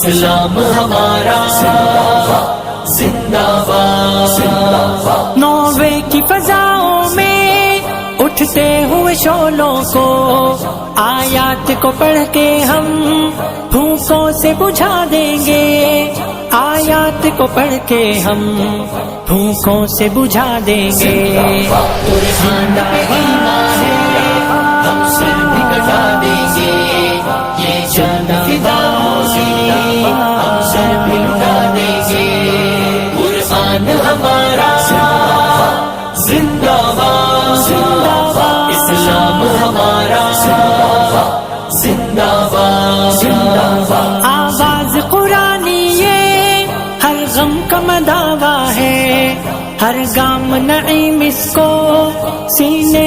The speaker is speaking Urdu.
اسلام ہمارا زندہ باد. نوے کی فضاؤں میں اٹھتے ہوئے شعلوں کو آیات کو پڑھ کے ہم پھونکوں سے بجھا دیں گے. آیات کو پڑھ کے ہم پھونکوں سے بجھا دیں گے. قرآن پہ ایمان ہے ہم سر بھی کٹا دیں گے. یہ جان فدا ہوگی ہم سر بھی لٹا دیں گے. قرآن ہمارا زندہ باد. اسلام ہمارا زندہ باد. آواز قرآنی یہ ہر غم کا مداوا ہے. ہر گام نعیم اس کو سینے